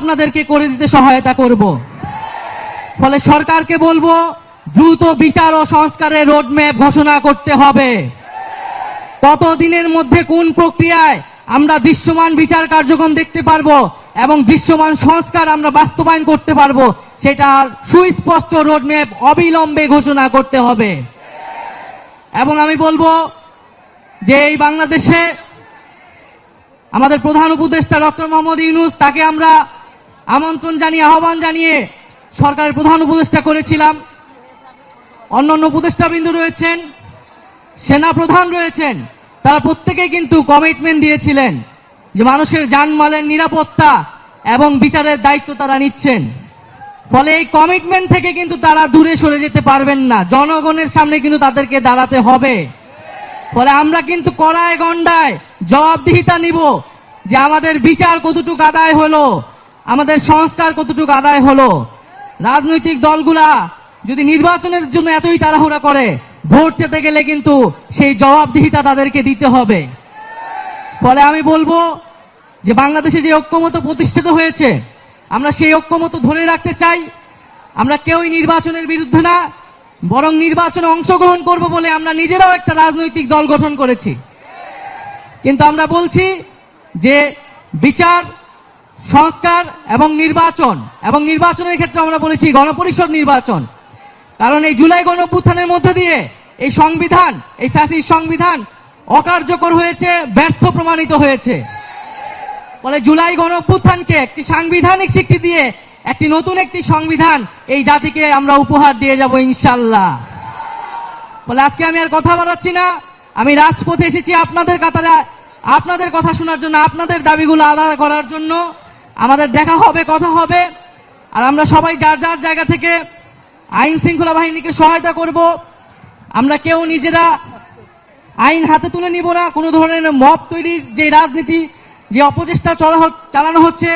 আপনাদেরকে করে দিতে সহায়তা করব। ফলে সরকারকে বলবো দ্রুত বিচার ও সংস্কারের রোডম্যাপ ঘোষণা করতে হবে। কতদিনের মধ্যে কোন প্রক্রিয়ায় আমরা দৃশ্যমান বিচার কার্যক্রম দেখতে পারবো এবং দৃশ্যমান সংস্কার আমরা বাস্তবায়ন করতে পারবো, সেটার সুস্পষ্ট রোডম্যাপ অবিলম্বে ঘোষণা করতে হবে। এবং আমি বলবো যে এই বাংলাদেশে আমাদের প্রধান উপদেষ্টা ডক্টর মোহাম্মদ ইউনূস, তাকে আমরা আমন্ত্রণ জানিয়ে আহ্বান জানিয়ে সরকারের প্রধান উপদেষ্টা করেছিলাম। অন্যান্য উপদেষ্টাবৃন্দ রয়েছেন, সেনা প্রধান রয়েছেন, তারা প্রত্যেকেই কিন্তু কমিটমেন্ট দিয়েছিলেন যে মানুষের জানমালের নিরাপত্তা এবং বিচারের দায়িত্ব তারা নিচ্ছেন। ফলে এই কমিটমেন্ট থেকে কিন্তু তারা দূরে সরে যেতে পারবেন না, জনগণের সামনে কিন্তু তাদেরকে দাঁড়াতে হবে। ফলে আমরা কিন্তু কড়ায় গন্ডায় জবাবদিহিতা নিব যে আমাদের বিচার কতটুকু আদায় হলো, আমাদের সংস্কার কতটুকু আদায় হলো। রাজনৈতিক দলগুলা যদি নির্বাচনের জন্য এতই তাড়াহুড়া করে, ভোট পেতে গেলে কিন্তু সেই জবাবদিহিতা তাদেরকে দিতে হবে। ফলে আমি বলবো যে বাংলাদেশে যে ঐক্যমত প্রতিষ্ঠিত হয়েছে, আমরা সেই ঐক্যমত ধরে রাখতে চাই। আমরা কেউই নির্বাচনের বিরুদ্ধে না, বরং নির্বাচনে অংশগ্রহণ করব বলে আমরা নিজেরাও একটা রাজনৈতিক দল গঠন করেছি। কিন্তু আমরা বলছি যে বিচার, সংস্কার এবং নির্বাচনের ক্ষেত্রে আমরা বলেছি গণপরিষদ নির্বাচন। কারণ এই জুলাই গণঅভ্যুত্থানের মধ্য দিয়ে এই সংবিধান, এই ফ্যাসিস্ট সংবিধান অকার্যকর হয়েছে, ব্যর্থ প্রমাণিত হয়েছে। ফলে জুলাই গণঅভ্যুত্থানকে একটি সাংবিধানিক স্বীকৃতি দিয়ে একটি নতুন একটি সংবিধান এই জাতিকে আমরা উপহার দিয়ে যাব ইনশাআল্লাহ। ফলে আজকে আমি আর কথা বাড়াচ্ছি না, আমি রাজপথে এসেছি আপনাদের কাতারে, আপনাদের কথা শোনার জন্য, আপনাদের দাবিগুলো আদায় করার জন্য। আমাদের দেখা হবে, কথা হবে, আর আমরা সবাই যার যার জায়গা থেকে আইন শৃঙ্খলা বাহিনীকে সহায়তা করব। আমরা কেউ নিজেরা আইন হাতে তুলে নিব না। কোনো ধরনের মব তৈরির যে রাজনীতি, যে অপচেষ্টা চালানো হচ্ছে,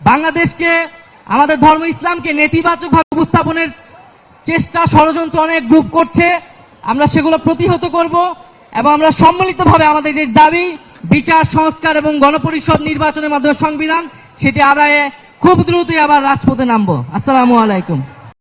বাংলাদেশকে, আমাদের ধর্ম ইসলামকে নেতিবাচকভাবে উপস্থাপনের চেষ্টা, ষড়যন্ত্র অনেক গ্রুপ করছে, আমরা সেগুলো প্রতিহত করব এবং আমরা সম্মিলিতভাবে আমাদের যে দাবি বিচার, সংস্কার এবং গণপরিষদ নির্বাচনের মাধ্যমে সংবিধান, সেটি আদায়ে খুব দ্রুতই আবার রাজপথে নামবো। আসসালামু আলাইকুম।